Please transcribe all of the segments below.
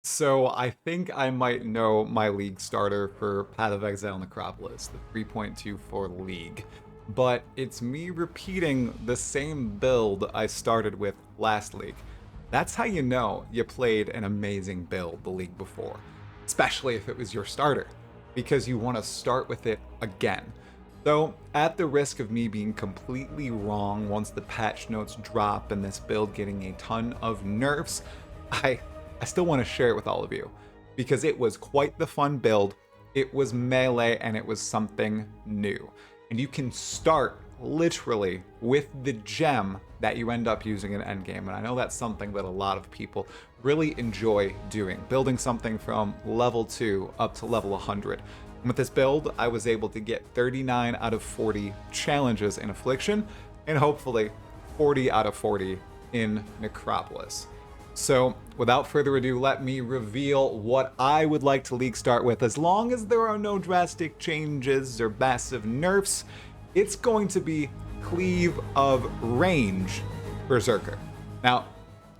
So I think I might know my league starter for Path of Exile Necropolis, the 3.24 league. But it's me repeating the same build I started with last league. That's how you know you played an amazing build the league before, especially if it was your starter, because you want to start with it again. So, at the risk of me being completely wrong once the patch notes drop and this build getting a ton of nerfs, I I still want to share it with all of you because it was quite the fun build. It was melee and it was something new. And you can start literally with the gem that you end up using in endgame. And I know that's something that a lot of people really enjoy doing, building something from level 2 up to level 100. And with this build, I was able to get 39 out of 40 challenges in Affliction and hopefully 40 out of 40 in Necropolis. So, without further ado, let me reveal what I would like to league start with. As long as there are no drastic changes or massive nerfs, it's going to be Cleave of Rage Berserker. Now,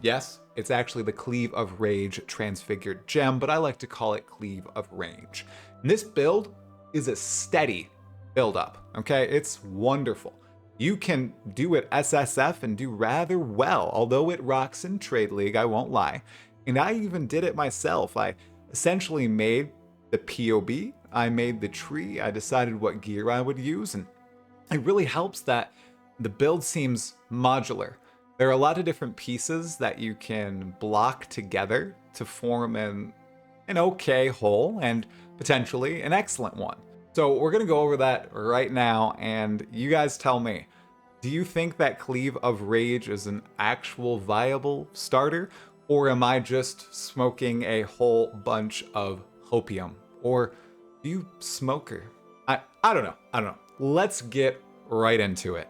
yes, it's actually the Cleave of Rage transfigured gem, but I like to call it Cleave of Rage. And this build is a steady build up, okay? It's wonderful. You can do it SSF and do rather well, although it rocks in Trade League, I won't lie. And I even did it myself. I essentially made the POB, I made the tree, I decided what gear I would use, and it really helps that the build seems modular. There are a lot of different pieces that you can block together to form an okay whole and potentially an excellent one. So we're going to go over that right now, and you guys tell me, do you think that Cleave of Rage is an actual viable starter, or am I just smoking a whole bunch of hopium? Or do you smoker? I don't know. I don't know. Let's get right into it.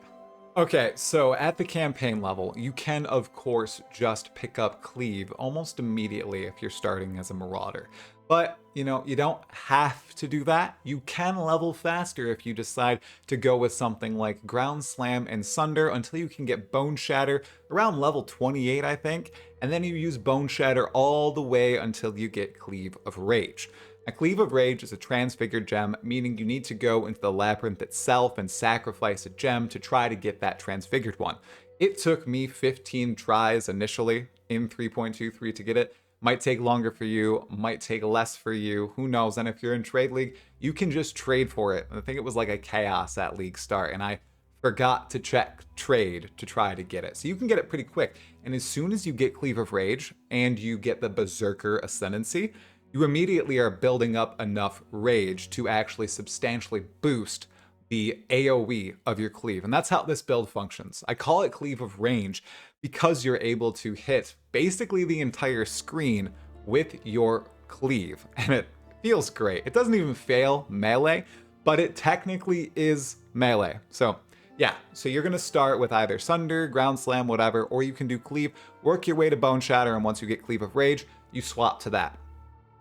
Okay, so at the campaign level, you can of course just pick up Cleave almost immediately if you're starting as a Marauder. But, you know, you don't have to do that. You can level faster if you decide to go with something like Ground Slam and Sunder until you can get Bone Shatter around level 28, I think, and then you use Bone Shatter all the way until you get Cleave of Rage. A Cleave of Rage is a transfigured gem, meaning you need to go into the labyrinth itself and sacrifice a gem to try to get that transfigured one. It took me 15 tries initially in 3.23 to get it. Might take longer for you, might take less for you, who knows. And if you're in Trade League, you can just trade for it. I think it was like a chaos at league start, and I forgot to check trade to try to get it. So you can get it pretty quick. And as soon as you get Cleave of Rage and you get the Berserker Ascendancy, you immediately are building up enough rage to actually substantially boost the AoE of your cleave. And that's how this build functions. I call it Cleave of Rage because you're able to hit basically the entire screen with your cleave. And it feels great. It doesn't even fail melee, but it technically is melee. So yeah, so you're going to start with either Sunder, Ground Slam, whatever, or you can do Cleave, work your way to Bone Shatter, and once you get Cleave of Rage, you swap to that.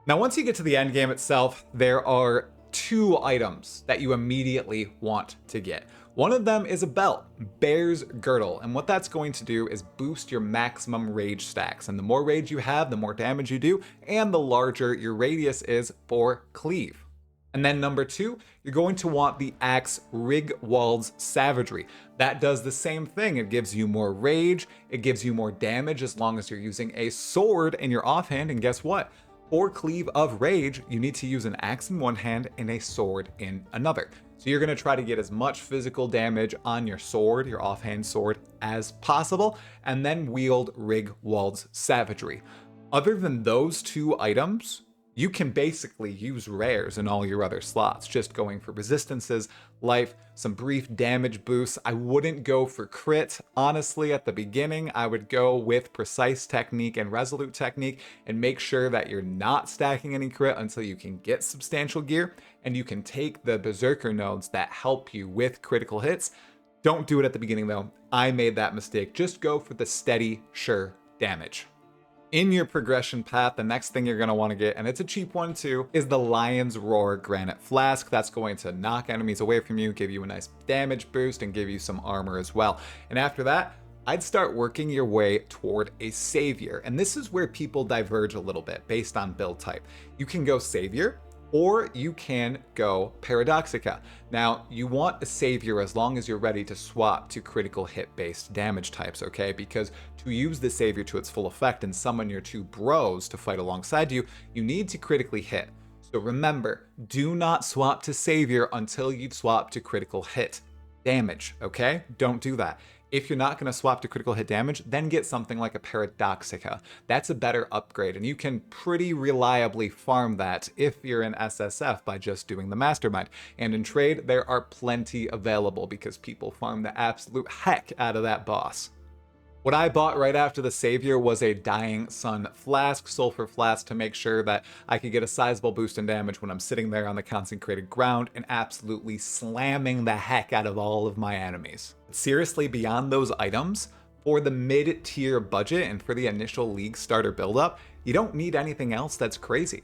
Now, once you get to the end game itself, there are two items that you immediately want to get. One of them is a belt, Bear's Girdle, and what that's going to do is boost your maximum rage stacks. And the more rage you have, the more damage you do, and the larger your radius is for cleave. And then number two, you're going to want the axe Rigwald's Savagery. That does the same thing. It gives you more rage, it gives you more damage as long as you're using a sword in your offhand, and guess what? For Cleave of Rage, you need to use an axe in one hand and a sword in another. So you're going to try to get as much physical damage on your sword, your offhand sword, as possible, and then wield Rigwald's Savagery. Other than those two items, you can basically use rares in all your other slots, just going for resistances, life, some brief damage boosts. I wouldn't go for crit. Honestly, at the beginning, I would go with Precise Technique and Resolute Technique and make sure that you're not stacking any crit until you can get substantial gear, and you can take the Berserker nodes that help you with critical hits. Don't do it at the beginning though. I made that mistake. Just go for the steady, sure damage. In your progression path, the next thing you're going to want to get, and it's a cheap one too, is the Lion's Roar Granite Flask. That's going to knock enemies away from you, give you a nice damage boost, and give you some armor as well. And after that, I'd start working your way toward a savior. And this is where people diverge a little bit based on build type. You can go savior, or you can go Paradoxica. Now, you want a savior as long as you're ready to swap to critical hit based damage types, okay? Because to use the savior to its full effect and summon your two bros to fight alongside you, you need to critically hit. So remember, do not swap to savior until you've swapped to critical hit damage, okay? Don't do that. If you're not going to swap to critical hit damage, then get something like a Paradoxica. That's a better upgrade, and you can pretty reliably farm that if you're in SSF by just doing the Mastermind. And in trade, there are plenty available because people farm the absolute heck out of that boss. What I bought right after the Savior was a Dying Sun Flask, Sulfur Flask, to make sure that I could get a sizable boost in damage when I'm sitting there on the consecrated ground and absolutely slamming the heck out of all of my enemies. Seriously, beyond those items, for the mid-tier budget and for the initial League starter build-up, you don't need anything else that's crazy.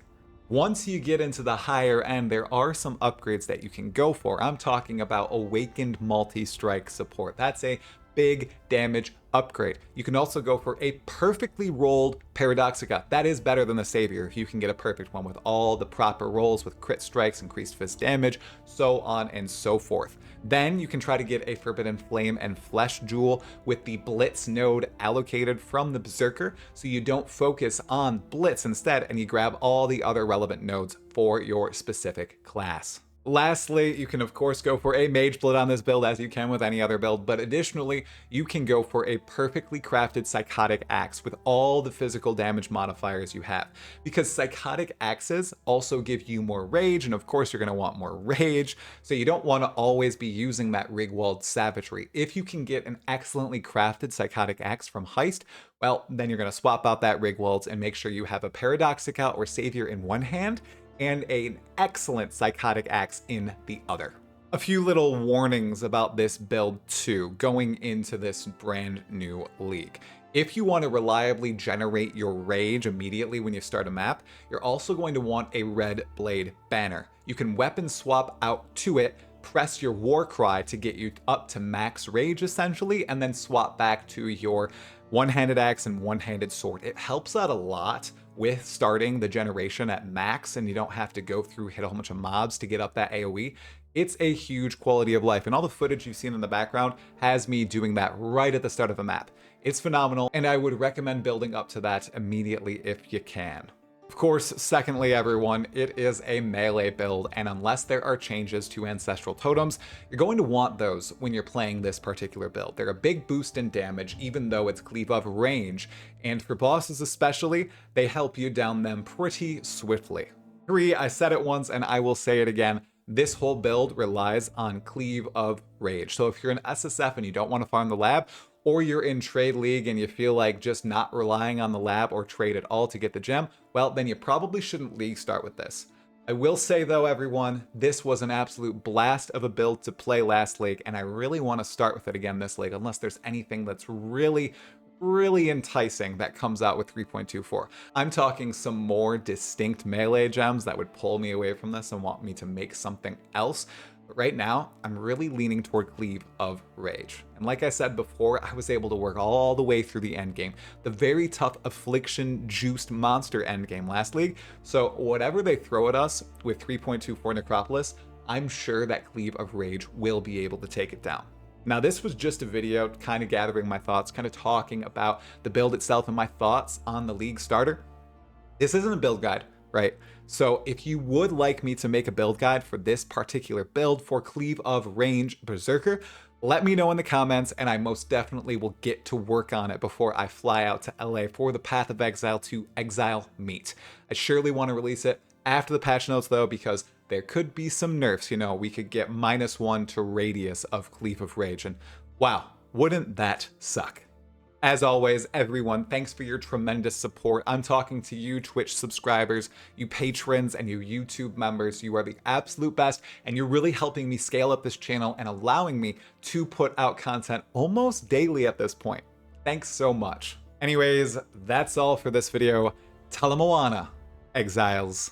Once you get into the higher end, there are some upgrades that you can go for. I'm talking about Awakened Multi-Strike support. That's a big damage upgrade. You can also go for a perfectly rolled Paradoxica. That is better than the Savior if you can get a perfect one with all the proper rolls with crit strikes, increased fist damage, so on and so forth. Then you can try to get a Forbidden Flame and Flesh Jewel with the Blitz node allocated from the Berserker, so you don't focus on Blitz instead and you grab all the other relevant nodes for your specific class. Lastly, you can of course go for a Mage Blood on this build as you can with any other build, but additionally, you can go for a perfectly crafted Psychotic Axe with all the physical damage modifiers you have. Because Psychotic Axes also give you more rage, and of course you're going to want more rage, so you don't want to always be using that Rigwald Savagery. If you can get an excellently crafted Psychotic Axe from Heist, well, then you're going to swap out that Rigwald and make sure you have a Paradoxica or Savior in one hand, and an excellent Psychotic Axe in the other. A few little warnings about this build too, going into this brand new league. If you want to reliably generate your rage immediately when you start a map, you're also going to want a Red Blade banner. You can weapon swap out to it, press your war cry to get you up to max rage essentially, and then swap back to your one-handed axe and one-handed sword. It helps out a lot with starting the generation at max and you don't have to go through hit a whole bunch of mobs to get up that AoE. It's a huge quality of life, and all the footage you've seen in the background has me doing that right at the start of a map. It's phenomenal, and I would recommend building up to that immediately if you can. Of course, secondly, everyone, it is a melee build, and unless there are changes to ancestral totems, you're going to want those when you're playing this particular build. They're a big boost in damage, even though it's Cleave of Range, and for bosses especially, they help you down them pretty swiftly. 3, I said it once and I will say it again, this whole build relies on Cleave of Rage. So if you're an SSF and you don't want to farm the lab, or you're in trade league and you feel like just not relying on the lab or trade at all to get the gem, well, then you probably shouldn't league start with this. I will say though, everyone, this was an absolute blast of a build to play last league, and I really want to start with it again this league, unless there's anything that's really enticing that comes out with 3.24. I'm talking some more distinct melee gems that would pull me away from this and want me to make something else. But right now, I'm really leaning toward Cleave of Rage. And like I said before, I was able to work all the way through the endgame, the very tough affliction-juiced monster endgame last league. So whatever they throw at us with 3.24 Necropolis, I'm sure that Cleave of Rage will be able to take it down. Now, this was just a video kind of gathering my thoughts, kind of talking about the build itself and my thoughts on the league starter. This isn't a build guide, right? So if you would like me to make a build guide for this particular build for Cleave of Rage Berserker, let me know in the comments and I most definitely will get to work on it before I fly out to LA for the Path of Exile to Exile meet. I surely want to release it after the patch notes though, because there could be some nerfs, you know, we could get -1 to radius of Cleave of Rage, and wow, wouldn't that suck? As always, everyone, thanks for your tremendous support. I'm talking to you Twitch subscribers, you patrons, and you YouTube members. You are the absolute best, and you're really helping me scale up this channel and allowing me to put out content almost daily at this point. Thanks so much. Anyways, that's all for this video. Talamoana, Exiles.